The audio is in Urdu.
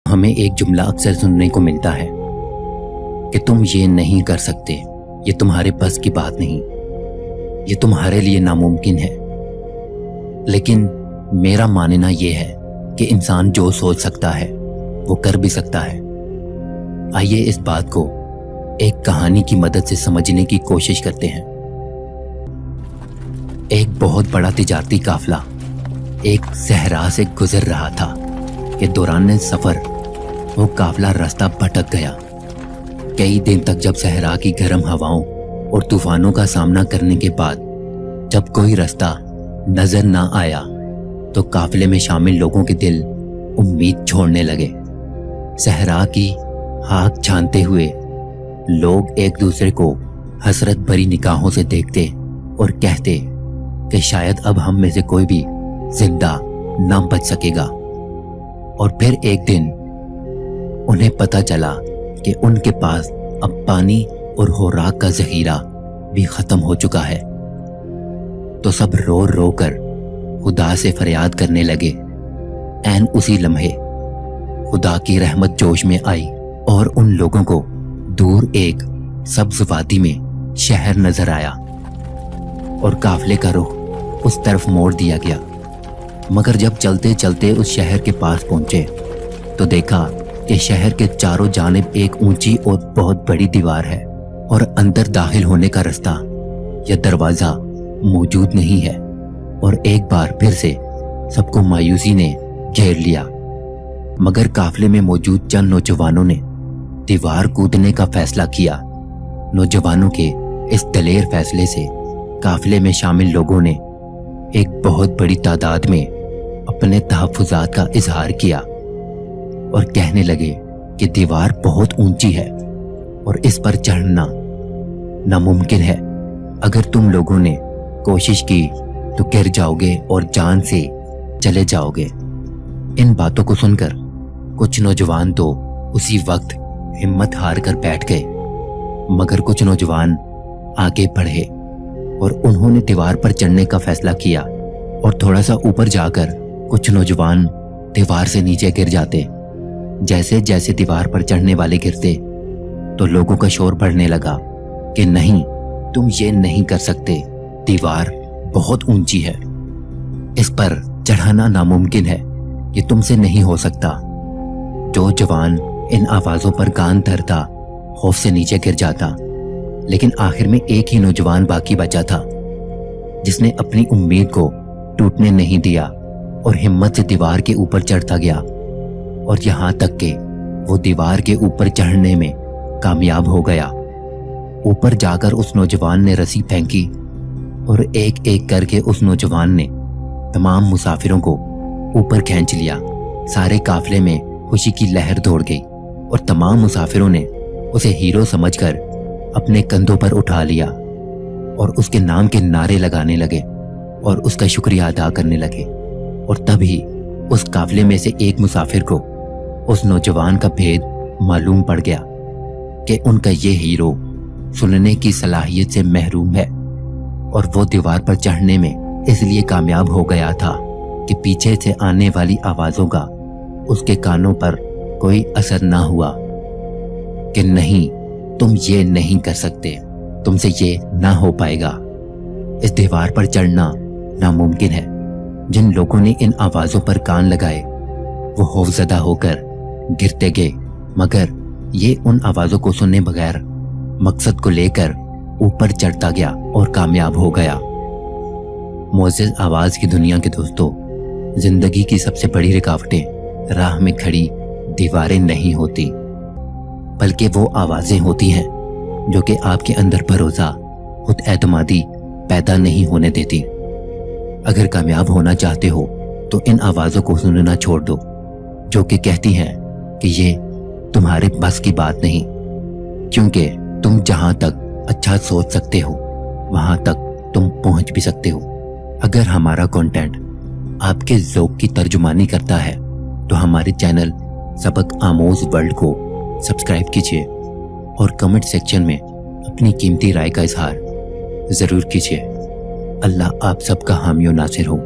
ہمیں ایک جملہ اکثر سننے کو ملتا ہے کہ تم یہ نہیں کر سکتے، یہ تمہارے بس کی بات نہیں، یہ تمہارے لیے ناممکن ہے۔ لیکن میرا ماننا یہ ہے کہ انسان جو سوچ سکتا ہے وہ کر بھی سکتا ہے۔ آئیے اس بات کو ایک کہانی کی مدد سے سمجھنے کی کوشش کرتے ہیں۔ ایک بہت بڑا تجارتی قافلہ ایک صحرا سے گزر رہا تھا کہ دوران سفر وہ قافلہ راستہ بھٹک گیا۔ کئی دن تک جب صحرا کی گرم ہواؤں اور طوفانوں کا سامنا کرنے کے بعد جب کوئی راستہ نظر نہ آیا تو قافلے میں شامل لوگوں کے دل امید چھوڑنے لگے۔ صحرا کی ہاک چھانتے ہوئے لوگ ایک دوسرے کو حسرت بھری نگاہوں سے دیکھتے اور کہتے کہ شاید اب ہم میں سے کوئی بھی زندہ نہ بچ سکے گا۔ اور پھر ایک دن انہیں پتہ چلا کہ ان کے پاس اب پانی اور خوراک کا ذخیرہ بھی ختم ہو چکا ہے۔ تو سب رو رو کر خدا سے فریاد کرنے لگے۔ عین اسی لمحے خدا کی رحمت جوش میں آئی اور ان لوگوں کو دور ایک سبز وادی میں شہر نظر آیا اور قافلے کا رخ اس طرف موڑ دیا گیا۔ مگر جب چلتے چلتے اس شہر کے پاس پہنچے تو دیکھا کہ شہر کے چاروں جانب ایک اونچی اور بہت بڑی دیوار ہے اور اندر داخل ہونے کا راستہ یا دروازہ موجود نہیں ہے۔ اور ایک بار پھر سے سب کو مایوسی نے گھیر لیا، مگر قافلے میں موجود چند نوجوانوں نے دیوار کودنے کا فیصلہ کیا۔ نوجوانوں کے اس دلیر فیصلے سے قافلے میں شامل لوگوں نے ایک بہت بڑی تعداد میں اپنے تحفظات کا اظہار کیا اور کہنے لگے کہ دیوار بہت اونچی ہے اور اس پر چڑھنا ناممکن ہے۔ اگر تم لوگوں نے کوشش کی تو گر جاؤ گے اور جان سے چلے جاؤ گے۔ ان باتوں کو سن کر کچھ نوجوان تو اسی وقت ہمت ہار کر بیٹھ گئے، مگر کچھ نوجوان آگے بڑھے اور انہوں نے دیوار پر چڑھنے کا فیصلہ کیا۔ اور تھوڑا سا اوپر جا کر کچھ نوجوان دیوار سے نیچے گر جاتے۔ جیسے جیسے دیوار پر چڑھنے والے گرتے تو لوگوں کا شور بڑھنے لگا کہ نہیں، تم یہ نہیں کر سکتے، دیوار بہت اونچی ہے، اس پر چڑھانا ناممکن ہے، یہ تم سے نہیں ہو سکتا۔ جو جوان ان آوازوں پر کان دھرتا خوف سے نیچے گر جاتا، لیکن آخر میں ایک ہی نوجوان باقی بچا تھا جس نے اپنی امید کو ٹوٹنے نہیں دیا اور ہمت سے دیوار کے اوپر چڑھتا گیا، اور یہاں تک کہ وہ دیوار کے اوپر چڑھنے میں کامیاب ہو گیا۔ اوپر جا کر اس نوجوان نے رسی پھینکی اور ایک ایک کر کے اس نوجوان نے تمام مسافروں کو اوپر کھینچ لیا۔ سارے قافلے میں خوشی کی لہر دوڑ گئی اور تمام مسافروں نے اسے ہیرو سمجھ کر اپنے کندھوں پر اٹھا لیا اور اس کے نام کے نعرے لگانے لگے اور اس کا شکریہ ادا کرنے لگے۔ اور تبھی اس قافلے میں سے ایک مسافر کو اس نوجوان کا بھید معلوم پڑ گیا کہ ان کا یہ ہیرو سننے کی صلاحیت سے محروم ہے، اور وہ دیوار پر چڑھنے میں اس لیے کامیاب ہو گیا تھا کہ پیچھے سے آنے والی آوازوں کا اس کے کانوں پر کوئی اثر نہ ہوا کہ نہیں، تم یہ نہیں کر سکتے، تم سے یہ نہ ہو پائے گا، اس دیوار پر چڑھنا ناممکن ہے۔ جن لوگوں نے ان آوازوں پر کان لگائے وہ خوفزدہ ہو کر گرتے گئے، مگر یہ ان آوازوں کو سنے بغیر مقصد کو لے کر اوپر چڑھتا گیا اور کامیاب ہو گیا۔ معزز آواز کی دنیا کے دوستو، زندگی کی سب سے بڑی رکاوٹیں راہ میں کھڑی دیواریں نہیں ہوتی، بلکہ وہ آوازیں ہوتی ہیں جو کہ آپ کے اندر بھروسہ، خود اعتمادی پیدا نہیں ہونے دیتی۔ اگر کامیاب ہونا چاہتے ہو تو ان آوازوں کو سننا چھوڑ دو جو کہ کہتی ہیں کہ یہ تمہارے بس کی بات نہیں، کیونکہ تم جہاں تک اچھا سوچ سکتے ہو وہاں تک تم پہنچ بھی سکتے ہو۔ اگر ہمارا کنٹینٹ آپ کے ذوق کی ترجمانی کرتا ہے تو ہمارے چینل سبق آموز ورلڈ کو سبسکرائب کیجیے اور کمنٹ سیکشن میں اپنی قیمتی رائے کا اظہار ضرور کیجیے۔ اللہ آپ سب کا حامی و ناصر ہو۔